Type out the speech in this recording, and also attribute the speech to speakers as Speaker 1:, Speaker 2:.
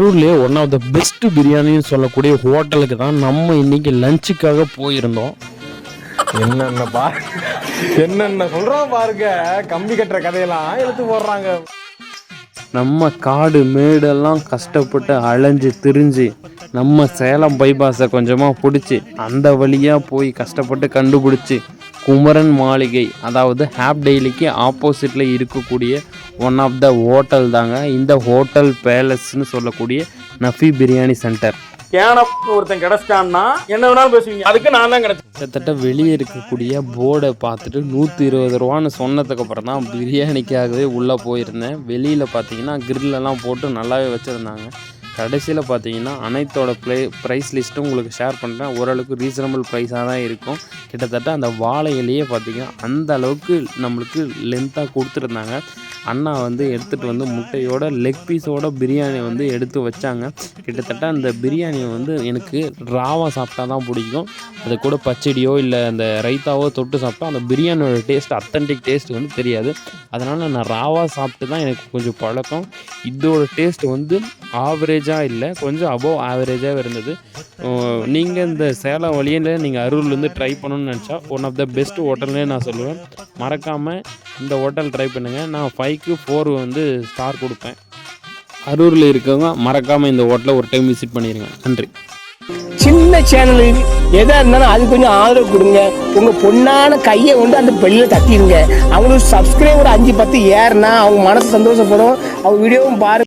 Speaker 1: ஊர்லேயே one of the best பிரியாணின்னு சொல்லக்கூடிய ஹோட்டலுக்கு தான் நம்ம இன்னைக்கு லஞ்சுக்காக போயிருந்தோம்.
Speaker 2: என்னென்ன சொல்கிறோம் பாருங்க, கம்பி கட்டுற கதையெல்லாம் எடுத்து போடுறாங்க.
Speaker 1: நம்ம காடு மேடெல்லாம் கஷ்டப்பட்டு அலைஞ்சு திரிஞ்சு நம்ம சேலம் பைபாஸை கொஞ்சமாக பிடிச்சி அந்த வழியாக போய் கஷ்டப்பட்டு கண்டுபிடிச்சி குமரன் மாளிகை, அதாவது ஹாப் டெய்லிக்கு ஆப்போசிட்டில் இருக்கக்கூடிய ஒன் ஆஃப் த ஹோட்டல் தாங்க இந்த ஹோட்டல் பேலஸ்ன்னு சொல்லக்கூடிய நஃபி பிரியாணி சென்டர்.
Speaker 2: ஒருத்தன் கிடைச்சிட்டான்னா என்ன வேணாலும் பேசுவீங்க, அதுக்கு நான் தான் கிடைச்சேன்.
Speaker 1: கிட்டத்தட்ட வெளியே இருக்கக்கூடிய போர்டை பார்த்துட்டு 120 ரூபான்னு சொன்னதுக்கு அப்புறம் தான் பிரியாணிக்காகவே உள்ளே போயிருந்தேன். வெளியில் பார்த்தீங்கன்னா கிரில்லெல்லாம் போட்டு நல்லாவே வச்சுருந்தாங்க. கடைசியில் பார்த்தீங்கன்னா அனைத்தோட ப்ரைஸ் லிஸ்ட்டும் உங்களுக்கு ஷேர் பண்ணுறேன். ஓரளவுக்கு ரீசனபிள் ப்ரைஸாக தான் இருக்கும். கிட்டத்தட்ட அந்த வாழை இலையே பார்த்தீங்கன்னா அந்த அளவுக்கு நம்மளுக்கு லென்த்தாக கொடுத்துருந்தாங்க. அண்ணா வந்து எடுத்துகிட்டு வந்து முட்டையோட லெக் பீஸோட பிரியாணி வந்து எடுத்து வச்சாங்க. கிட்டத்தட்ட அந்த பிரியாணியை வந்து எனக்கு ராவாக சாப்பிட்டா தான் பிடிக்கும். அது கூட பச்சடியோ இல்லை அந்த ரைத்தாவோ தொட்டு சாப்பிட்டா அந்த பிரியாணியோட டேஸ்ட், அத்தன்டிக் டேஸ்ட் வந்து தெரியாது. அதனால் நான் ராவாக சாப்பிட்டு தான் எனக்கு கொஞ்சம் பழக்கம். இதோட டேஸ்ட் வந்து ஆவரேஜாக இல்லை, கொஞ்சம் அபோவ் ஆவரேஜாக இருந்தது. நீங்கள் இந்த சேலம் வழியில் நீங்கள் அரூர்லேருந்து ட்ரை பண்ணணும்னு நினச்சா ஒன் ஆஃப் த பெஸ்ட் ஹோட்டல்னே நான் சொல்லுவேன். மறக்காமல் இந்த ஹோட்டல் ட்ரை பண்ணுங்கள். நான் 5க்கு 4 வந்து ஸ்டார் கொடுப்பேன். அரூரில் இருக்கவங்க மறக்காமல் இந்த ஹோட்டலை ஒரு டைம் விசிட் பண்ணிடுங்க. நன்றி.
Speaker 3: சின்ன சேனலு எதாக இருந்தாலும் அது கொஞ்சம் ஆதரவு கொடுங்க. உங்கள் பொண்ணான கையை கொண்டு அந்த பெல்லில் தட்டிடுங்க. அவங்களுக்கு சப்ஸ்கிரைபர் 5-10 ஏறுனா அவங்க மனசு சந்தோஷப்படும். அவங்க வீடியோவும் பாருங்கள்.